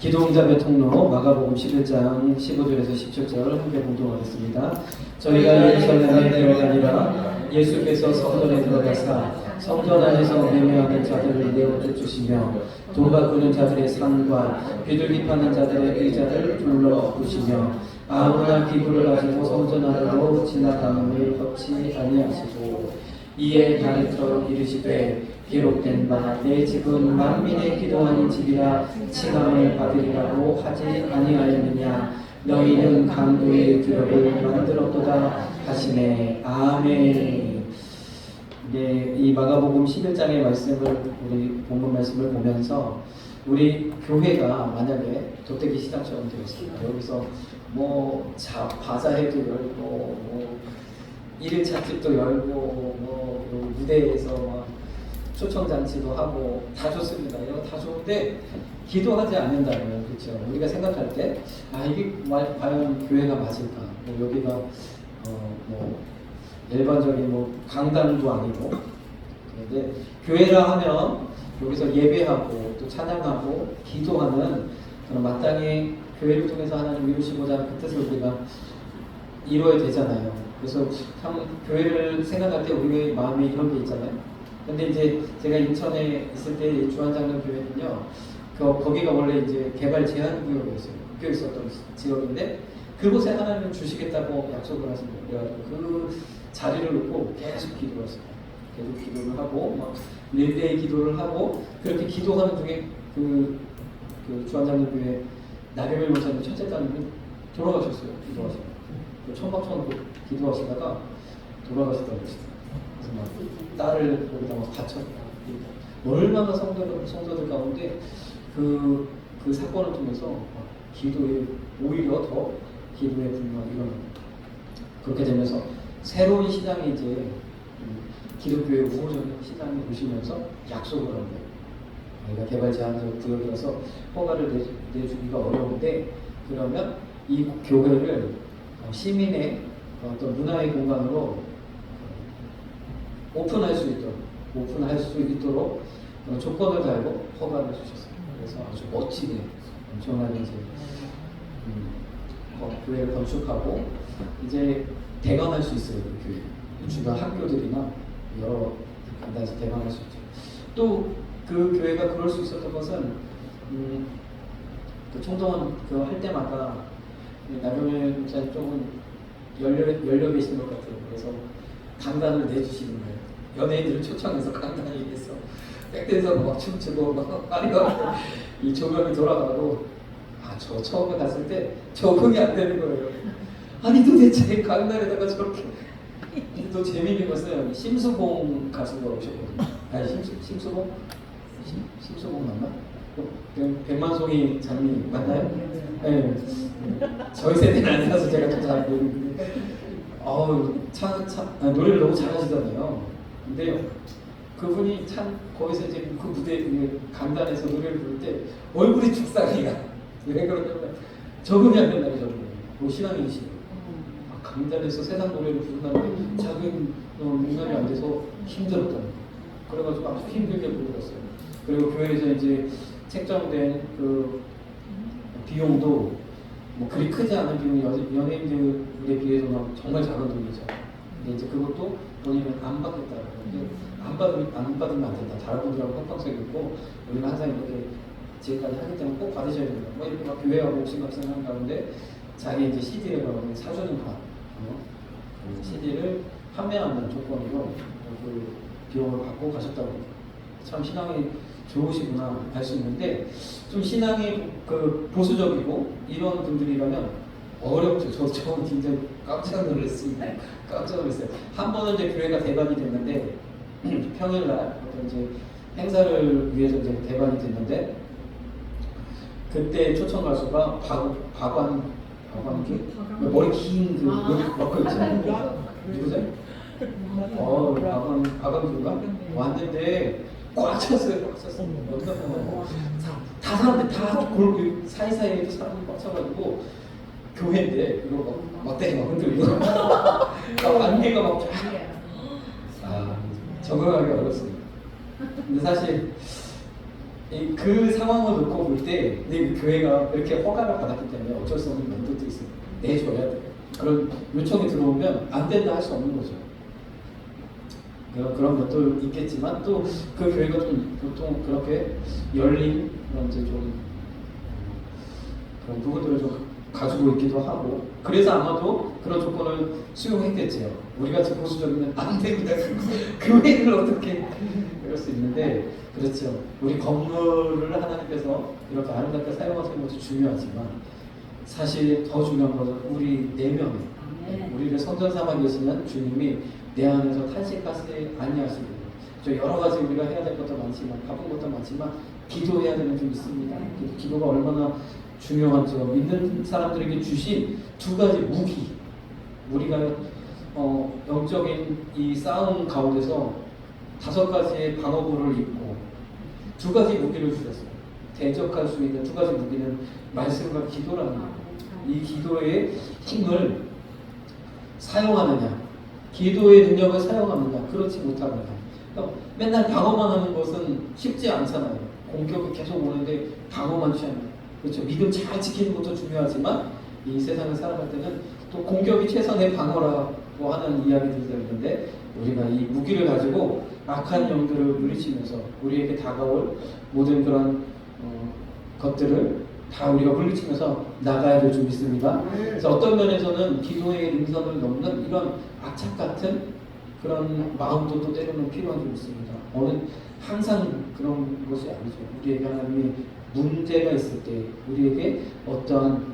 기도응답의 통로 마가복음 11장 15절에서 17절 함께 공동하겠습니다. 저희가 예루살렘에 들어가니라 예수께서 성전에 들어가사 성전 안에서 매매하는 자들을 내어 쫓으시며 돈 바꾸는 자들의 상과 비둘기 파는 자들의 의자를 둘러 부시며 아무나 기구를 가지고 성전 안으로 지나가는 걷지 아니하시고 이에 가르쳐 이르시되 기록된 바 내 집은 만민의 기도하는 집이라 칭함을 받으리라고 하지 아니하였느냐. 너희는 강도의 규력을 만들었도다 하시네. 아멘. 네, 이 마가복음 11장의 말씀을 우리 본문 말씀을 보면서 우리 교회가 만약에 도태기 시장처럼 되었습니다. 여기서 뭐 바자회도 열고 뭐 1일차 집도 열고 뭐 무대에서 막 초청잔치도 하고 다 좋습니다. 이런 거 다 좋은데 기도하지 않는다면 그렇죠. 우리가 생각할 때 이게 과연 교회가 맞을까? 뭐 여기가 뭐 일반적인 뭐 강단도 아니고 그런데 교회라 하면 여기서 예배하고 또 찬양하고 기도하는 그런 마땅히 교회를 통해서 하나님 이루시고자 하는 그 뜻을 우리가 이루어야 되잖아요. 그래서 참 교회를 생각할 때 우리의 마음에 이런 게 있잖아요. 근데 이제 제가 인천에 있을 때 주한장로 교회는요, 거기가 원래 이제 개발 제한 구역이었어요. 묶여 있었던 지역인데 그곳에 하나님을 주시겠다고 약속을 하신 거예요. 그래가지고 그 자리를 놓고 계속 기도를 했어요. 계속 기도를 하고 막 릴레이 기도를 하고 그렇게 기도하는 중에 그 주한장로 교회 나경일 목사님 첫째 따님이 돌아가셨어요. 기도하시다가 천막 쳐놓고 기도하시다가 돌아가셨다고 했어요. 그래서 막 딸을 거기다 막 갇혀 얼마나 성도들 가운데 그 사건을 통해서 기도에 오히려 더 기도의 분노가 일어나는 그렇게 되면서 새로운 시장이 이제 기독교의 우호적인 시장이 오시면서 약속을 한 거예요. 저희가 개발 제한적 구역이라서 허가를 내주기가 어려운데 그러면 이 교회를 시민의 어떤 문화의 공간으로 오픈할 수 있도록 조건을 달고 허가를 주셨어요. 그래서 아주 멋지게 엄청나게 이제 교회를 건축하고 이제 대관할 수 있어요. 그 교회 주변 학교들이나 여러 군데에서 대관할 수 있죠. 또 그 교회가 그럴 수 있었던 것은 그 총동원 할 때마다 나경일 목사님 조금 열려 계시는 것 같아요. 그래서 강단을 내주시는 거예요. 연예인들을 초청해서 강단에 있어 백댄서가 막 춤추고 막 아리가 이 조명이 돌아가고 저 처음에 갔을 때 적응이 안 되는 거예요. 아니 도대체 강단에다가 저렇게 또 재미있는 것은 심수봉 가수가 오셨거든요. 심수봉 맞나? 백만송이 장미 맞나요? 네. 저희 세대는 아니라서 제가 좀 잘 모르는데 노래를 너무 잘하시더라고요. 근데 그분이 참 거기서 이제 그 무대 강단에서 노래를 부를 때 얼굴이 죽상이야. 왜 그러냐면 적응이 안 된다고 적응이. 신앙인이시고 강단에서 세상 노래를 부른다는데 자기 공감이 안 돼서 힘들었다는 거예요. 그래가지고 아주 힘들게 부르었어요. 그리고 교회에서 이제 책정된 그 비용도 뭐 그리 크지 않은 비용이 연예인들에 비해서는 정말 작은 돈이죠. 근데 이제 그것도 본인은 안 받겠다고 하는데 안 받으면 안 된다. 다른 분들하고 협박성이 있고 우리가 항상 이렇게 지금까지 하기 때문에 꼭 받으셔야 된다. 뭐 이렇게 막 교회하고 옥신각신하는 가운데 자기 이제 CD를 사주는 CD를 판매하는 조건으로 그 비용을 받고 가셨다고 합니다. 참 신앙이 좋으시구나 알 수 있는데 좀 신앙이 보수적이고 이런 분들이라면 어렵죠. 저는 진짜 깜짝 놀랐습니다. 깜짝 놀랐어요. 한 번은 이제 교회가 대박이 됐는데 평일날 어떤 이제 행사를 위해서 이제 대박이 됐는데 그때 초청 가수가 박완규 머리 긴 머리 먹고 있잖아요. 누구죠? 박완규가 왔는데 꽉 찼어요. 다 사람들 다 골고 사이사이에도 사람이 꽉 차가지고 교회인데 이거 막대기 막 흔들고 안개가 막 적응하기 어렵습니다. 근데 사실 그 상황을 놓고 볼 때 그 교회가 이렇게 허가를 받았기 때문에 어쩔 수 없는 면도도 있어요. 내줘야 돼. 그런 요청이 들어오면 안 된다 할 수 없는 거죠. 그런 것도 있겠지만 또 그 교회가 좀 보통 그렇게 열린 그런 이제 좀 그런 부분들을 좀 가지고 있기도 하고, 그래서 아마도 그런 조건을 수용했겠지요. 우리같이 보수적이면 안 됩니다. 교회를 어떻게 그럴 수 있는데, 그렇죠. 우리 건물을 하나님께서 이렇게 아름답게 사용하시는 것도 중요하지만 사실 더 중요한 것은 우리 내면에 우리를 성전 삼아 계시는 주님이 내 안에서 탄식하지 아니하시고, 저 여러 가지 우리가 해야 될 것도 많지만 바쁜 것도 많지만 기도해야 되는 게 있습니다. 기도가 얼마나 중요한지요. 믿는 사람들에게 주신 두 가지 무기, 우리가 영적인 이 싸움 가운데서 5가지의 방어구를 입고 2가지 무기를 주셨어요. 대적할 수 있는 2가지 무기는 말씀과 기도라는 거예요. 이 기도의 힘을 사용하느냐, 기도의 능력을 사용하느냐, 그렇지 못하느냐. 그러니까 맨날 방어만 하는 것은 쉽지 않잖아요. 공격이 계속 오는데 방어만 취하는. 그렇죠. 믿음 잘 지키는 것도 중요하지만 이 세상을 살아갈 때는 또 공격이 최선의 방어라고 하는 이야기들도 있는데, 우리가 이 무기를 가지고 악한 영들을 물리치면서 우리에게 다가올 모든 그런 것들을 다 우리가 물리치면서 나가야 될 줄 믿습니다. 그래서 어떤 면에서는 기도의 능선을 넘는 이런 악착 같은 그런 마음도 또 때로는 필요한 줄 믿습니다. 항상 그런 것이 아니죠. 우리에게 하나님이 문제가 있을 때 우리에게 어떠한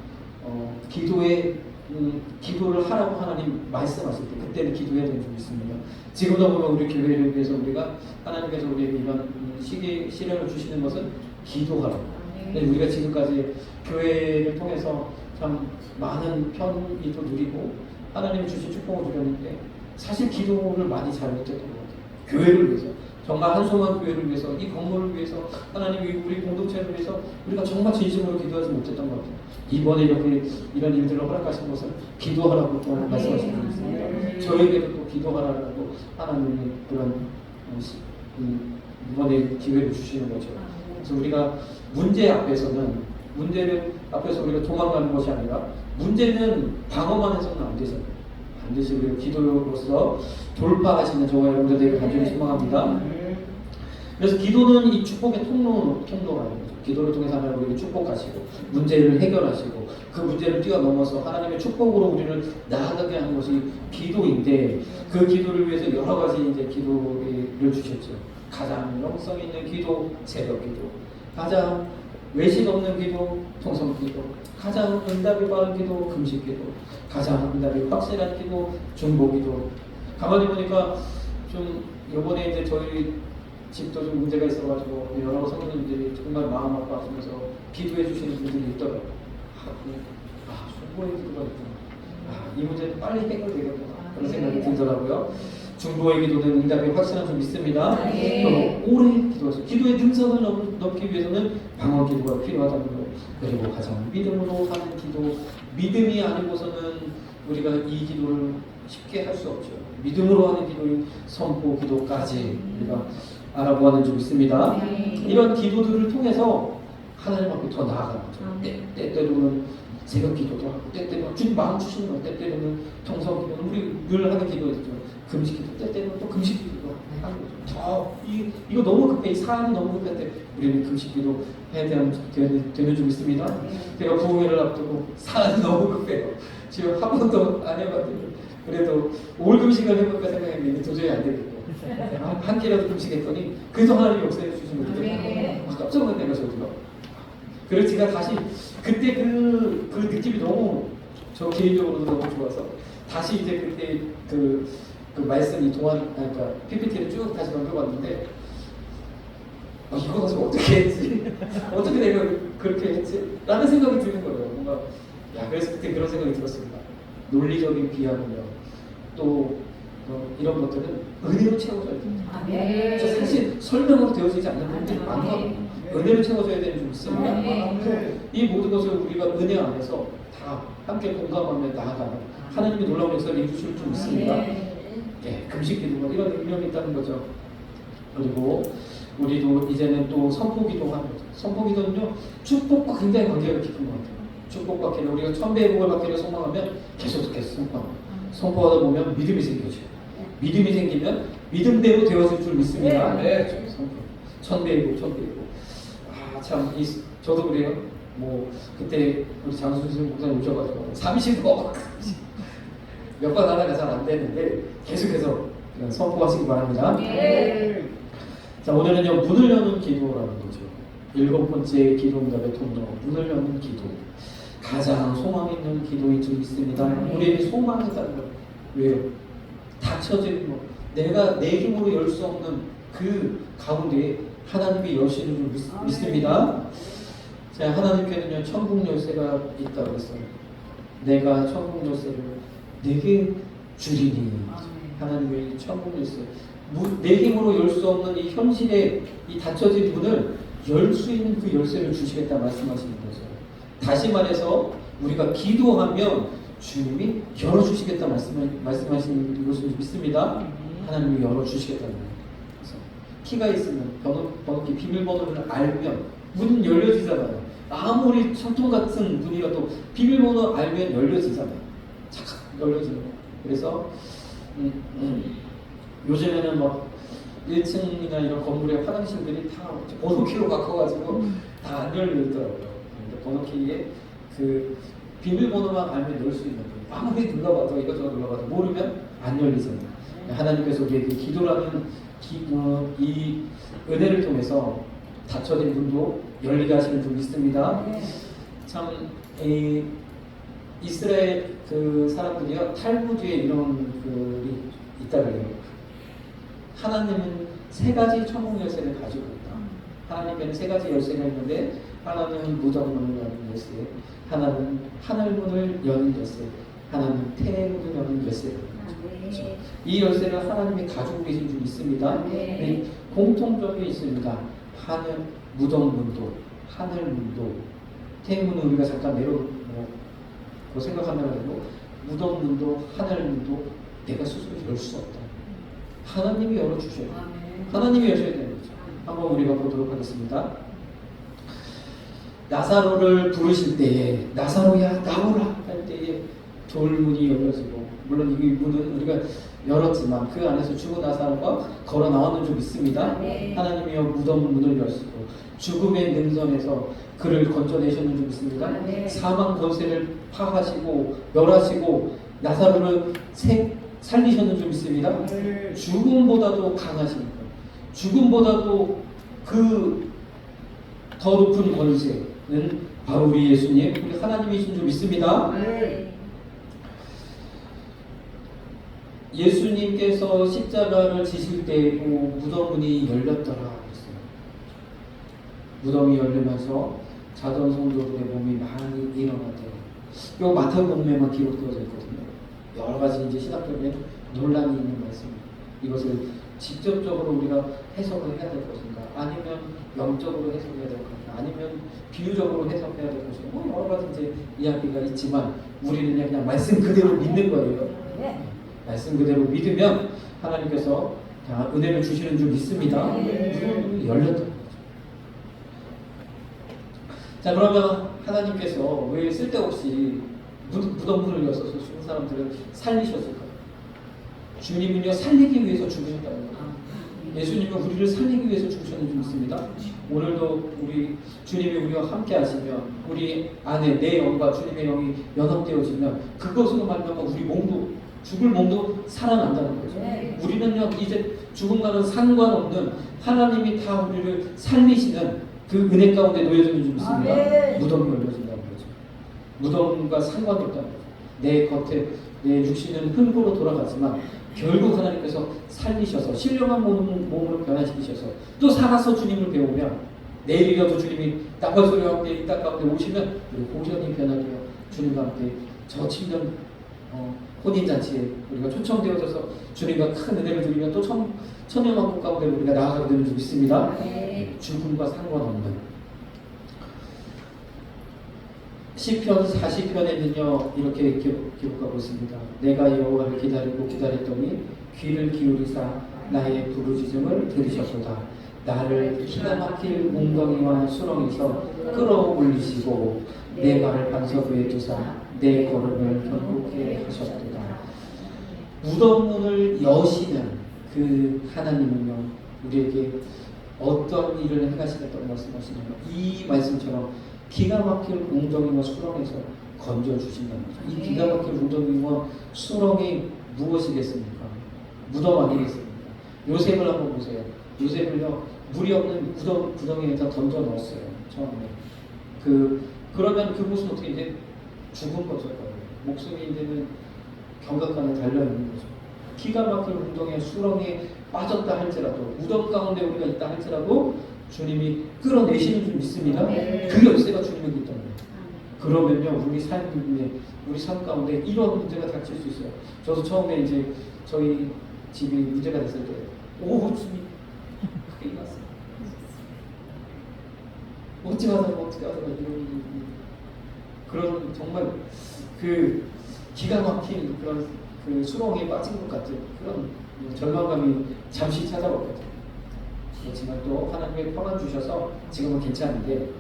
기도를 하라고 하나님 말씀하실 때 그때는 기도해야 되는 줄 믿습니다. 지금도 보면 우리 교회를 위해서 우리가 하나님께서 우리에게 이런 시련을 주시는 것은 기도하라고. 근데 우리가 지금까지 교회를 통해서 참 많은 편의도 누리고 하나님이 주신 축복을 누렸는데 사실 기도를 많이 잘못했던 것 같아요. 교회를 위해서, 정말 한송한 교회를 위해서, 이 건물을 위해서, 하나님이 우리 공동체를 위해서 우리가 정말 진심으로 기도하지 못했던 것 같아요. 이번에 이런 일들을 허락하신 것은 기도하라고 또 말씀하신 분 있습니다. 저에게도 또 기도하라고 하나님이 그런 이번에 기회를 주시는 거죠. 그래서 우리가 문제를 앞에서 우리가 도망가는 것이 아니라, 문제는 방어만 해서는 안 되잖아요. 반드시 우리가 기도로서 돌파하시는 저와 여러분들 되게 간절히 소망합니다. 그래서 기도는 이 축복의 통로라는 거죠. 기도를 통해서 하나님 우리에게 축복하시고 문제를 해결하시고 그 문제를 뛰어넘어서 하나님의 축복으로 우리를 나아가게 하는 것이 기도인데, 그 기도를 위해서 여러 가지 이제 기도를 주셨죠. 가장 영성 있는 기도, 새벽 기도, 가장 외식 없는 기도, 통성 기도, 가장 응답이 빠른 기도, 금식 기도, 가장 응답이 확실한 기도, 중보 기도. 가만히 보니까 좀 요번에 이제 저희 집도 좀 문제가 있어가지고 여러 성도님들이 정말 마음 아파하시면서 기도해 주시는 분들이 있더라고요. 중보의 기도가 있구나. 이 문제는 빨리 해결되겠구나. 그런 생각이 들더라고요. 중보의 기도는 응답이 확실한 줄 믿습니다. 또 오래 기도하세요. 기도의 능선을 넘기 위해서는 방어 기도가 필요하다는 거. 그리고 가장 믿음으로 하는 기도. 믿음이 아니고서는 우리가 이 기도를 쉽게 할 수 없죠. 믿음으로 하는 기도인 선포 기도까지 우리가 알아보아는 줄 믿습니다. 이런 기도들을 통해서 하나님 앞에 더 나아가는 거죠. 때때로는 새벽 기도도 하고, 때때로는 주님 마음 주시는 거예요. 때때로는 통성 기도, 우리 늘 하는 기도 있죠. 금식 기도, 때때로는 또 금식 기도도 하는 거죠. 이거 너무 급해, 이 사안이 너무 급한데 우리는 금식 기도 해야 되는 줄 믿습니다. 제가 부흥회를 앞두고 사안이 너무 급해요. 지금 한 번도 안 해봤더니 그래도 올 금식을 해볼까 생각했는데 도저히 안 되겠고, 한 끼라도 금식했더니 그래도 하나님이 역사해 주신 거예요. 깜짝 놀랐네요, 저도요. 그래서 제가 다시 그때 그 느낌이 너무 저 개인적으로도 너무 좋아서 다시 이제 그때 그 말씀이 그러니까 PPT를 쭉 다시 넘겨봤는데 이거 가지고 어떻게 했지? 어떻게 내가 그렇게 했지? 라는 생각이 드는 거예요. 뭔가 그래서 그때 그런 생각이 들었습니다. 논리적인 비하는요. 또 이런 것들은 은혜로 채워져야 됩니다. 사실 설명으로 되어지지 않는 부분들이 많거든요. 은혜로 채워져야 되는 줄 믿습니다. 이 모든 것을 우리가 은혜 안에서 다 함께 공감하며 나아가는 하나님의 놀라운 역사를 이루실 줄 믿습니다. 금식 기도가 이런 능력이 있다는 거죠. 그리고 우리도 이제는 또 선포기도 하는 거죠. 선포기도는요, 축복과 굉장히 관계가 깊은 것 같아요. 축복과 기도, 우리가 천배의 복을 받기를 소망하면 계속 선포합니다. 선포하다 보면 믿음이 생겨져요. 믿음이 생기면 믿음대로 되어질 줄 믿습니다. 네, 선포. 천배의 복, 천배의 복. 아, 참, 저도 그래요. 뭐 그때 우리 장수진 목사님 오셔가지고 30억 몇 번 하다가 잘 안 되는데 계속해서 선포하시기 바랍니다. 네. 자, 오늘은요, 문을 여는 기도라는 거죠. 7번째 기도응답의 통로, 문을 여는 기도. 가장 소망 있는 기도인 줄 믿습니다. 우리에게 소망이 있다는 거예요. 왜요? 닫혀진 뭐 내가 내 힘으로 열 수 없는 그 가운데 하나님이 여시는 줄 믿습니다. 자, 하나님께는요, 천국 열쇠가 있다고 했어요. 내가 천국 열쇠를 내게 주리니. 하나님의 천국 열쇠. 내 힘으로 열 수 없는 이 현실의 이 닫혀진 문을 열 수 있는 그 열쇠를 주시겠다 말씀하시는 거죠. 다시 말해서 우리가 기도하면 주님이 열어주시겠다 말씀하시는 것을 믿습니다. 하나님이 열어주시겠다는 거예요. 그래서 키가 있으면 번호키 비밀번호를 알면 문 열려지잖아요. 아무리 천통 같은 문이라도 비밀번호 알면 열려지잖아요. 착착 열려지는 거예요. 그래서 요즘에는 막 1층이나 이런 건물의 화장실들이 다 번호키로 바꿔가지고 다 안 열리더라고요. 번호키에 그 비밀번호만 알면 열 수 있는 거예요. 아무리 눌러봐도 이것저것 눌러봐도 모르면 안 열리잖아요. 하나님께서 우리에게 기도라는 이 은혜를 통해서 닫혀진 문도 열리게 하시는 줄 믿습니다. 참 이스라엘 그 사람들이요, 탈무드에 이런 글이 있다 그래요. 하나님은 세 가지 천국 열쇠를 가지고 있다. 하나님께는 세 가지 열쇠가 있는데, 하나는 무덤 문을 여는 열쇠, 하나는 하늘 문을 여는 열쇠, 하나는 태의 문을 여는 열쇠. 그렇죠? 이 열쇠를 하나님이 가지고 계신 줄 믿습니다. 네. 공통점이 있습니다. 하늘 무덤 문도, 하늘 문도, 태의 문은 우리가 잠깐 그 생각한다고 무덤 문도, 하늘 문도 내가 스스로 열 수 없다. 하나님이 열어주셔야 돼요. 하나님이 여셔야 되는 거죠. 한번 우리가 보도록 하겠습니다. 나사로를 부르실 때에, 나사로야 나오라 할 때에 돌문이 열려지고, 물론 이 문은 우리가 열었지만 그 안에서 죽은 나사로가 걸어 나왔는 줄 믿습니다. 하나님이여 무덤 문을 여시고 죽음의 능선에서 그를 건져내셨는 줄 믿습니다. 사망 권세를 파하시고 멸하시고 나사로를 살리셨는 줄 믿습니다. 죽음보다도 강하신 것, 죽음보다도 그 더 높은 권세는 바로 우리 예수님, 우리 하나님이신 줄 믿습니다. 예수님께서 십자가를 지실 때에도 무덤문이 열렸더라 했어요. 무덤이 열리면서 자던 성도들의 몸이 많이 일어났대요. 이 마태복음에만 기록되어져 있거든요. 여러 가지 이제 신학적인 논란이 있는 말씀입니다. 이것을 직접적으로 우리가 해석을 해야 될 것인가, 아니면 영적으로 해석해야 될 것인가, 아니면 비유적으로 해석해야 될 것인가, 뭐 여러 가지 이제 이야기가 있지만 우리는 그냥 말씀 그대로 믿는 거예요. 말씀 그대로 믿으면 하나님께서 은혜를 주시는 줄 믿습니다. 무덤이 열렸던 거죠. 자, 그러면 하나님께서 왜 쓸데없이 무덤 문을 열어서 죽은 사람들을 살리셨을까요? 주님은요, 살리기 위해서 죽으셨다는 거예요. 예수님은 우리를 살리기 위해서 죽으셨는 줄 믿습니다. 오늘도 주님이 우리와 함께 하시면, 우리 안에 내 영과 주님의 영이 연합되어지면 그것으로 말미암아 우리 몸도, 죽을 몸도 살아난다는 거죠. 우리는요, 이제 죽음과는 상관없는 하나님이 다 우리를 살리시는 그 은혜 가운데 놓여지는 줄 믿습니다. 무덤이 열려진다는 거죠. 무덤과 상관이 없다는 거죠. 내 겉에 내 육신은 흙으로 돌아가지만 결국 하나님께서 살리셔서 신령한 몸으로 변화시키셔서 또 살아서 주님을 배우면, 내일이라도 주님이 나팔 소리와 함께 이 땅 가운데 오시면 우리 호련히 변화되어 주님과 함께 저 7년 혼인잔치에 우리가 초청되어져서 주님과 큰 은혜를 드리면 또 천년왕국 가운데 우리가 나아가게 되는 줄 믿습니다. 죽음과 상관없는 시편 40편에는요 이렇게 기록하고 있습니다. 내가 여호와를 기다리고 기다렸더니 귀를 기울이사 나의 부르짖음을 들으셨도다. 나를 기가 막힐 웅덩이와 수렁에서 끌어올리시고 내 발을 반석 위에 두사 내 걸음을 견고케 하셨도다. 무덤문을 여시는 그 하나님은요, 우리에게 어떤 일을 행하시겠다고 말씀하시냐면 이 말씀처럼 기가 막힐 웅덩이와 수렁에서 건져주신다는 거죠. 이 기가 막힐 웅덩이와 수렁이 무엇이겠습니까? 무덤 아니겠습니까? 요셉을 한번 보세요. 요셉을요, 물이 없는 구덩이에다 던져 넣었어요. 처음에. 그러면 그곳은 어떻게 이제 죽은 거죠. 목숨이 이제는 경각간에 달려있는 거죠. 기가 막힐 웅덩이에 수렁에 빠졌다 할지라도, 무덤 가운데 우리가 있다 할지라도 주님이 끌어내시는 줄 믿습니다. 그 열쇠가 주님에게 있다는 거예요. 그러면요, 우리 삶 가운데 이런 문제가 닥칠 수 있어요. 저도 처음에 이제 저희 집이 문제가 됐을 때 오호춤이 크게 일어났어요. 어떻게 하다가 그런 정말 그 기가 막힌 그런 그 수렁에 빠진 것 같은 그런 절망감이 잠시 찾아왔거든요. 그렇지만 또 하나님의 평안 주셔서 지금은 괜찮은데,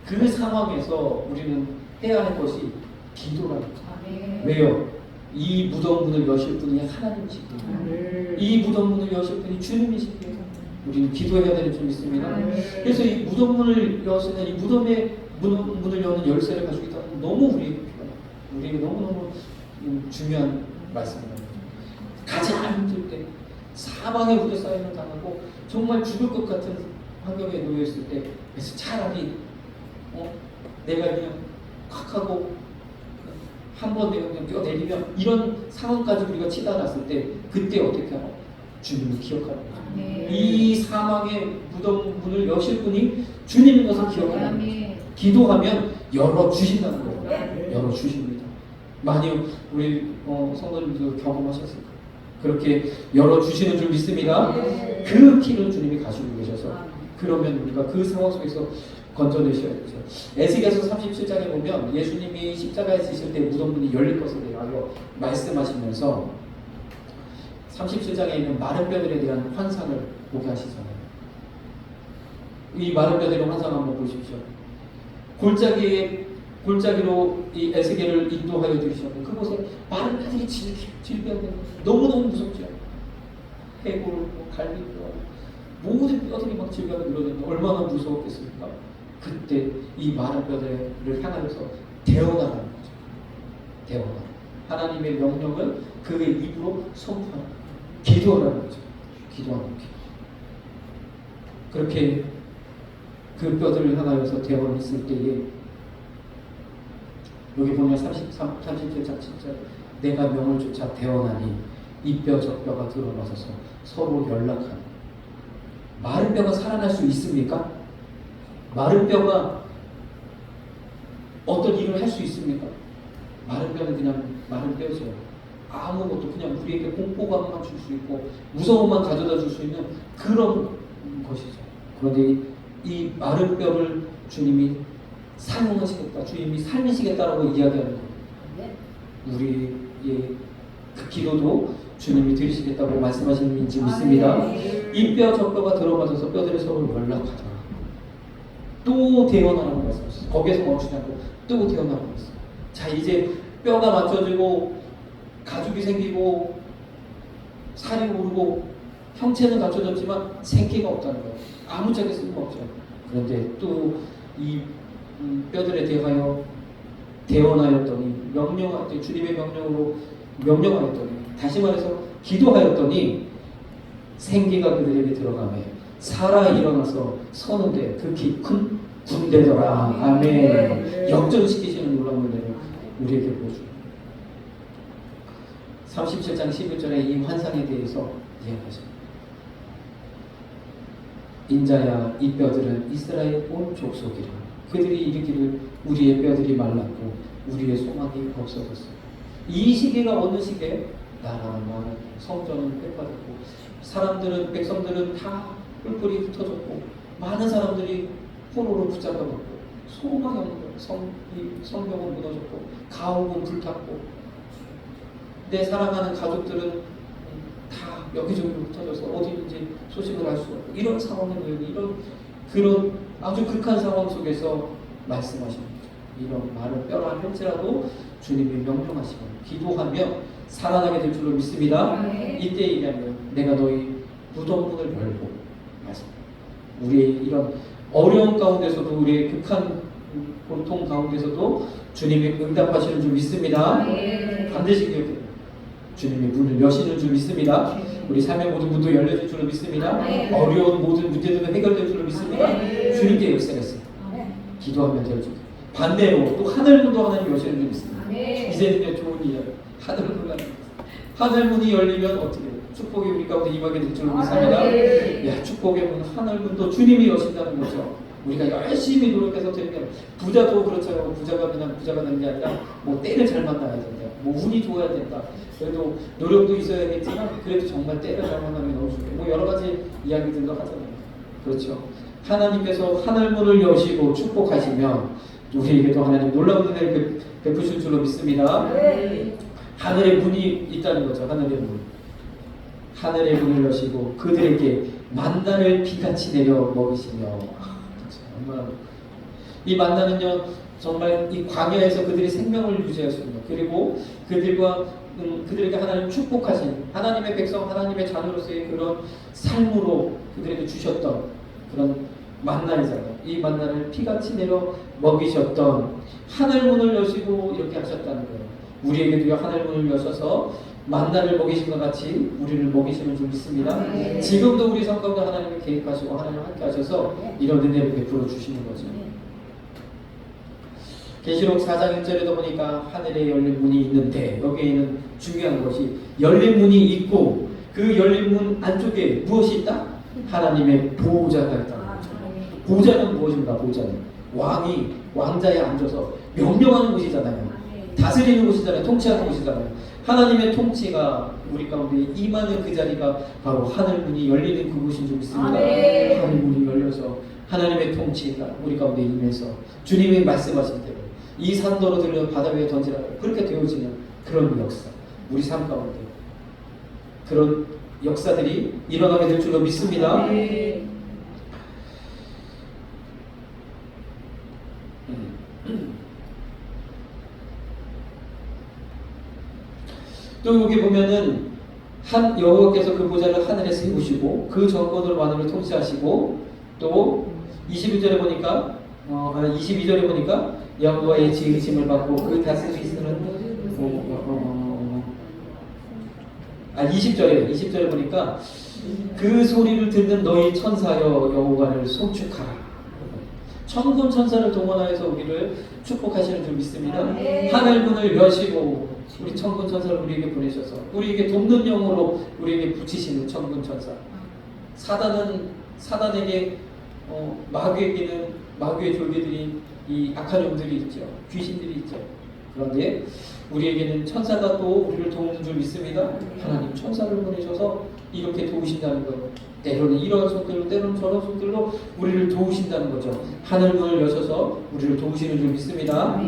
그 상황에서 우리는 해야 할 것이 기도랍니다. 왜요? 이 무덤 문을 여실 분이 하나님이시고 이 무덤 문을 여실 분이 주님이시고 우리는 기도해야 되는 줄 믿습니다. 그래서 이 무덤 문을 여시는 이 무덤의 문을 여는 열쇠를 가지고 있다는 너무 우리에게 너무너무 중요한 말씀입니다. 가장 힘들 때, 사망의 후대 쌓임을 당하고 정말 죽을 것 같은 환경에 놓여 있을 때, 그래서 차라리 내가 그냥 콱 하고 한 번 내가 그냥 뛰어내리면, 이런 상황까지 우리가 치달았을 때 그때 어떻게 하나? 주님을 기억하는 거예요. 이 사망의 무덤 문을 여실 분이 주님인 것을 기억하는 거예요. 기도하면 열어주신다는 거예요. 열어주십니다. 많이 우리 성도님들 경험하셨을 거예요. 그렇게 열어주시는 줄 믿습니다. 그 키를 주님이 가지고 계셔서, 그러면 우리가 그 상황 속에서 건져내셔야 되죠. 에스겔서 37장에 보면 예수님이 십자가에 지실 때 무덤문이 열릴 것에 대하여 말씀하시면서 37장에 있는 마른 뼈들에 대한 환상을 보게 하시잖아요. 이 마른 뼈들의 환상 한번 보십시오. 골짜기로 이 에스겔을 인도하여 들으셨는데, 그곳에 마른 뼈들이 질병되는 너무너무 무섭죠. 해골, 갈비뼈, 모든 뼈들이 막 질병을 이루어내는데 얼마나 무서웠겠습니까? 그때 이 마른 뼈들을 향하여서 대언하라는 거죠. 대언하라. 하나님의 명령을 그의 입으로 선포하라. 기도하라는 거죠. 기도하는 거. 그렇게 그 뼈들을 향하여서 대언했을 때에, 여기 보면 37장 7절, 내가 명을 쫓아 대언하니 이 뼈 저 뼈가 드러나서서 서로 연락하니. 마른 뼈가 살아날 수 있습니까? 마른 뼈가 어떤 일을 할 수 있습니까? 마른 뼈는 그냥 마른 뼈죠. 아무것도 그냥 우리에게 공포감만 줄 수 있고 무서움만 가져다 줄 수 있는 그런 것이죠. 그런데 이 마른 뼈를 주님이 사용하시겠다, 주님이 살리시겠다라고 이야기하는 거예요. 우리의 그 기도도 주님이 들으시겠다고 말씀하시는지 믿습니다. 이 뼈 저 뼈가 들어맞아서 뼈들이 서로 연락하더라. 또 대언하라고 말씀하셨어요. 거기에서 멈추지 않고 또 대언하라고 했어요. 자, 이제 뼈가 맞춰지고 가죽이 생기고 살이 오르고 형체는 갖춰졌지만 생기가 없다는 거예요. 아무짝에 쓸모없죠. 그런데 또 이 뼈들에 대하여 대언하였더니, 주님의 명령으로 명령하였더니, 다시 말해서 기도하였더니 생기가 그들에게 들어가며 살아 일어나서 서는데 극히 큰 군대더라. 아멘. 역전시키시는 놀라운 은혜를 우리에게 보여줍니다. 37장 11절에 이 환상에 대해서 이야기하십니다. 인자야 이 뼈들은 이스라엘 온 족속이라. 그들이 이르기를 우리의 뼈들이 말랐고 우리의 소망이 없어졌어. 이 시기가 어느 시기에 나라와 성전은 빼앗겼고 백성들은 다 뿔뿔이 흩어졌고 많은 사람들이 포로로 붙잡아먹고 소망이 없는 거예요. 성벽은 무너졌고 가옥은 불탔고 내 사랑하는 가족들은 다 여기저기 흩어져서 어디든지 소식을 알 수가 없고 이런 상황에 놓인 그런 아주 극한 상황 속에서 말씀하십니다. 이런 말은 뼈라 할지라도 주님이 명령하시고 기도하며 살아나게 될 줄로 믿습니다. 이때 얘기하면 내가 너희 무덤문을 열고 말씀. 우리의 이런 어려운 가운데서도 우리의 극한 고통 가운데서도 주님이 응답하시는 줄 믿습니다. 반드시 기억해요. 주님이 문을 여시는 줄 믿습니다. 우리 삶의 모든 문도 열려질 줄로 믿습니다. 어려운 모든 문제들도 해결될 줄로 믿습니다. 주님께 역사했어요. 기도하면 되어지고 반대로 또 하늘문도 하나님 여시는 줄 믿습니다. 이제는 좋은 이야기. 하늘문이 열리면 어떻게 돼요? 축복이 우리 가운데 임하게 될 줄로 믿습니다. 야, 축복의 문, 하늘문도 주님이 여신다는 거죠. 우리가 열심히 노력해서 되면 부자도 그렇잖아요. 부자가 그냥 부자가 되는 게 아니라 뭐 때를 잘 만나야 된다. 뭐 운이 좋아야 된다. 그래도 노력도 있어야겠지만 그래도 정말 때를 잘 만나면 너무 좋게. 뭐 여러 가지 이야기들도 하잖아요. 그렇죠. 하나님께서 하늘문을 여시고 축복하시면 우리에게도 하나님 놀라운 은혜를 베푸실 줄로 믿습니다. 하늘의 문이 있다는 거죠. 하늘의 문. 하늘의 문을 여시고 그들에게 만나를 비같이 내려 먹이시며 정말 이 만나는요 정말 이 광야에서 그들이 생명을 유지할 수 있는 그리고 그들에게 하나님 축복하신 하나님의 백성 하나님의 자녀로서의 그런 삶으로 그들에게 주셨던 그런 만나이잖아요. 이 만나를 피같이 내려 먹이셨던 하늘문을 여시고 이렇게 하셨다는 거예요. 우리에게도 하늘문을 여셔서 만나를 먹이신 것 같이 우리를 먹이시는 줄 믿습니다. 지금도 우리 삶 가운데 하나님이 계획하시고 하나님 함께 하셔서 이런 은혜를 베풀어 주시는 거죠. 계시록 4장 1절에도 보니까 하늘에 열린 문이 있는데 여기에는 중요한 것이 열린 문이 있고 그 열린 문 안쪽에 무엇이 있다? 하나님의 보호자가 있다. 보호자는 무엇인가? 보호자는 왕자에 앉아서 명령하는 곳이잖아요. 다스리는 곳이잖아요. 통치하는 곳이잖아요. 하나님의 통치가 우리 가운데 임하는 그 자리가 바로 하늘문이 열리는 그곳인 줄 믿습니다. 하늘문이 열려서 하나님의 통치가 우리 가운데 임해서 주님이 말씀하신 대로 이 산더러 들려 바다 위에 던지라 그렇게 되어지는 그런 역사 우리 삶 가운데 그런 역사들이 일어나게 될 줄로 믿습니다. 또 여기 보면은 여호와께서 그 보좌를 하늘에 세우시고 그 정권으로 만물을 통치하시고 또 21절에 보니까 22절에 보니까 여호와의 지으심을 받고 그 다스리시는 20절에 보니까 그 소리를 듣는 너희 천사여 여호와를 송축하라. 천군 천사를 동원하여서 우리를 축복하시는 줄 믿습니다. 하늘문을 여시고 우리 천군 천사를 우리에게 보내셔서 우리에게 돕는 영으로 우리에게 붙이시는 천군 천사. 사단에게 마귀에게는 마귀의 졸개들이 이 악한 영들이 있죠. 귀신들이 있죠. 그런데 우리에게는 천사가 또 우리를 도우는 줄 믿습니다. 하나님 천사를 보내셔서 이렇게 도우신다는 거예요. 때로는 이런 손들로 때로는 저런 손들로 우리를 도우신다는 거죠. 하늘문을 여셔서 우리를 도우시는 줄 믿습니다.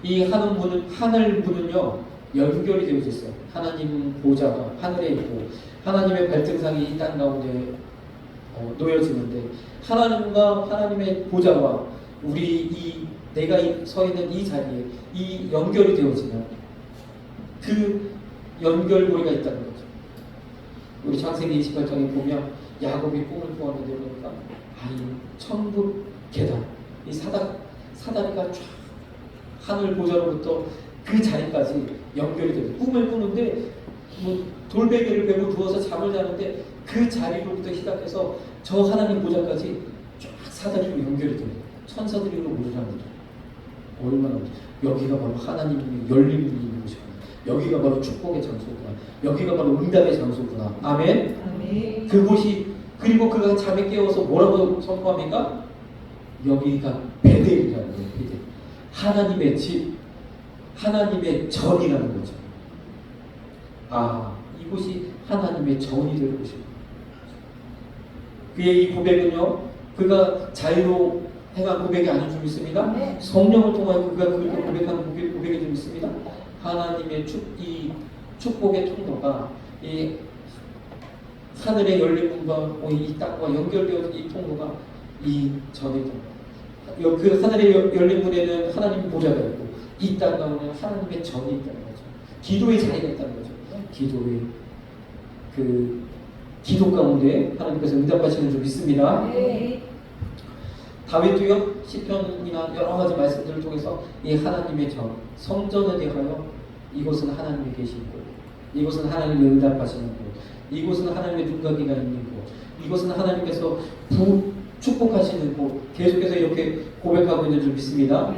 이 하늘문은요 연결이 되어 있어요. 하나님 보좌가 하늘에 있고 하나님의 발등상이 이 땅 가운데 놓여지는데 하나님과 하나님의 보좌와 내가 서 있는 이 자리에 이 연결이 되어지면 그 연결고리가 있다는 거죠. 우리 창세기 28장에 보면 야곱이 꿈을 꾸었는데 보니까 천국 계단 이 사다리가 쫙 하늘 보좌로부터 그 자리까지 연결이 돼요. 꿈을 꾸는데 돌베개를 베고 누워서 잠을 자는데 그 자리로부터 시작해서 저 하나님 보좌까지 쫙 사다리로 연결이 돼요. 천사들이 모여합니다. 얼마나 여기가 바로 하나님이 열린 문이 있는 곳이구나. 여기가 바로 축복의 장소구나. 여기가 바로 응답의 장소구나. 아멘. 그곳이 그리고 그가 잠에 깨어서 뭐라고 선포합니까? 여기가 베델이라는 거예요. 베델. 하나님의 집, 하나님의 전이라는 거죠. 이곳이 하나님의 전이 될 곳이구나. 그의 이 고백은요, 그가 자유로 행한 고백이 아닌 줄 믿습니다. 성령을 통하여 그가 그렇게 고백한 고백이 줄 믿습니다. 하나님의 이 축복의 통로가 이 하늘의 열린 문과 이 땅과 연결되어진 이 통로가 이 전이다. 그 하늘의 열린 문에는 하나님 보좌가 있고 이 땅 가운데 하나님의 전이 있다는 거죠. 기도의 자리가 있다는 거죠. 기도의 기도 가운데 하나님께서 응답하시는 줄 믿습니다. 다윗도요 시편이나 여러 가지 말씀들을 통해서 이 하나님의 전 성전에 대하여 이곳은 하나님이 계신 곳, 이곳은 하나님의 응답하시는 곳, 이곳은 하나님의 눈가기가 있는 곳, 이곳은 하나님께서 축복하시는 곳, 계속해서 이렇게 고백하고 있는 줄 믿습니다.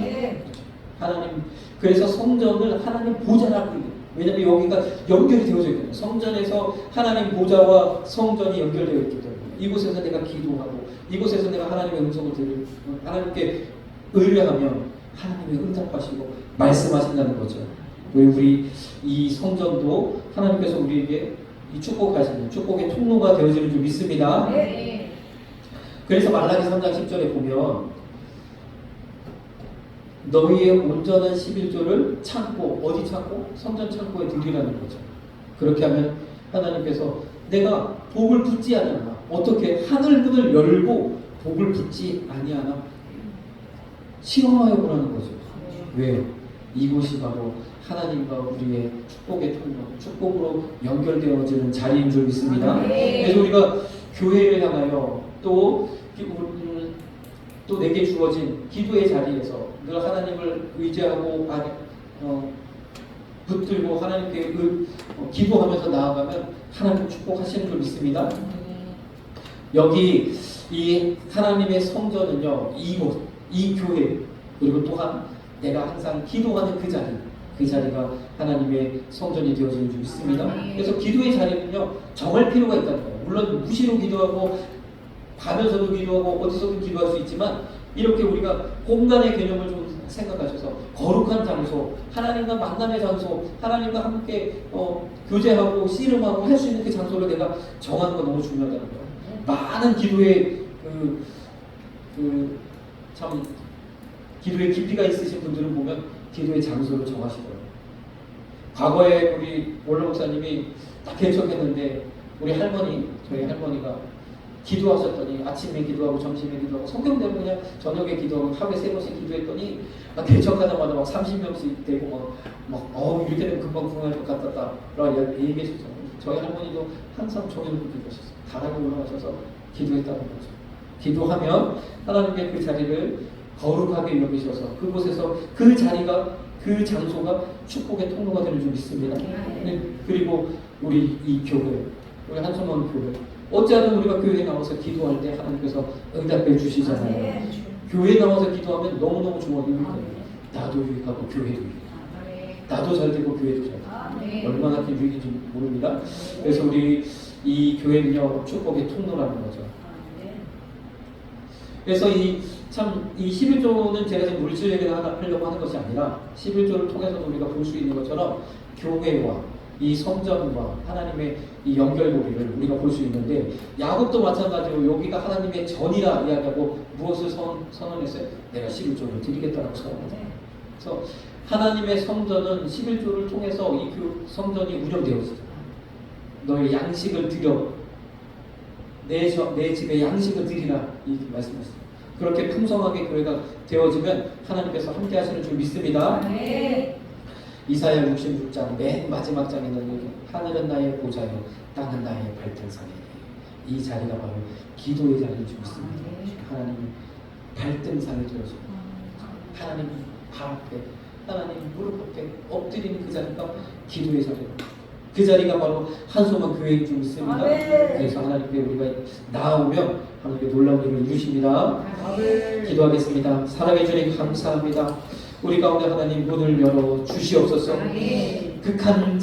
하나님, 그래서 성전을 하나님 보좌라고 해요. 왜냐하면 여기가 연결이 되어져 있거든요. 성전에서 하나님 보좌와 성전이 연결되어 있기 때문에 이곳에서 내가 기도하고 이곳에서 내가 하나님의 음성을 들을 하나님께 의뢰하면 하나님의 응답하시고 말씀하신다는 거죠. 우리 이 성전도 하나님께서 우리에게 이 축복하시는 축복의 통로가 되어지는 줄 믿습니다. 그래서 말라기 3장 10절에 보면 너희의 온전한 11조를 창고, 어디 창고? 성전 창고에 드리라는 거죠. 그렇게 하면 하나님께서 내가 복을 붓지 않았나? 어떻게 하늘 문을 열고 복을 붓지 아니하나? 실험하여 보라는 거죠. 왜요? 이곳이 바로 하나님과 우리의 축복의 통로, 축복으로 연결되어지는 자리인 줄 믿습니다. 그래서 우리가 교회를 향하여 또 내게 주어진 기도의 자리에서 늘 하나님을 의지하고 붙들고 하나님께 기도하면서 나아가면 하나님 축복하시는 줄 믿습니다. 여기 이 하나님의 성전은요, 이곳, 이 교회, 그리고 또한 내가 항상 기도하는 그 자리가 하나님의 성전이 되어지는 줄 믿습니다. 그래서 기도의 자리는요, 정할 필요가 있다는 거예요. 물론 무시로 기도하고 가면서도 기도하고 어디서든 기도할 수 있지만 이렇게 우리가 공간의 개념을 좀 생각하셔서 거룩한 장소, 하나님과 만남의 장소, 하나님과 함께 교제하고 씨름하고 할 수 있는 그 장소를 내가 정하는 건 너무 중요하다는 거예요. 많은 기도의 참 기도의 깊이가 있으신 분들은 보면 기도의 장소를 정하시더라고요. 과거에 우리 원로 목사님이 딱 개척했는데 저희 할머니가 기도하셨더니 아침에 기도하고 점심에 기도하고 성경대로 그냥 저녁에 기도하고 하루에 3번씩 기도했더니 개척하자마자 막 30명씩 되고 막 이렇게 되면 금방 구원할 것 같았다 라고 얘기하셨잖아요. 저희 할머니도 항상 저녁에 기도하셨어요. 다락에 올라가셔서 기도했다는 거죠. 기도하면 하나님의 그 자리를 거룩하게 여기셔서 그곳에서 그 자리가 그 장소가 축복의 통로가 되는 줄 믿습니다. 그리고 우리 이 교회, 우리 한성원 교회, 어찌하든 우리가 교회에 나와서 기도할 때 하나님께서 응답해 주시잖아요. 교회에 나와서 기도하면 너무너무 좋아요. 나도 유익하고 교회도 유익하고 나도 잘 되고 교회도 잘 되고 얼마나 큰 유익인지 모릅니다. 그래서 우리 이 교회는요, 축복의 통로라는 거죠. 그래서 이 11조는 제가 지금 물질 얘기를 하려고 하는 것이 아니라 11조를 통해서 우리가 볼 수 있는 것처럼 교회와 이 성전과 하나님의 이 연결고리를 우리가 볼 수 있는데 야곱도 마찬가지로 여기가 하나님의 전이라 이야기하고 무엇을 선언했어요? 내가 11조를 드리겠다라고 선언했어요. 그래서 하나님의 성전은 11조를 통해서 이 성전이 운영되어지죠. 너의 양식을 드려 내 집에 양식을 드리라 이 말씀하셨어요. 그렇게 풍성하게 교회가 되어지면 하나님께서 함께 하시는 줄 믿습니다. 이사야 66장 맨 마지막 장에는 하늘은 나의 보좌요 땅은 나의 발등상이니 이 자리가 바로 기도의 자리인 줄 믿습니다. 하나님 발등상에 되어지고 하나님 발 앞에 하나님 무릎 앞에 엎드리는 그 자리가 기도의 자리입니다. 그 자리가 바로 한소만 교회인 줄 믿습니다. 그래서 하나님께 우리가 나아오면 하나님께 놀라운 일을 이루십니다. 기도하겠습니다. 사랑해 주님 감사합니다. 우리 가운데 하나님 문을 열어 주시옵소서. 극한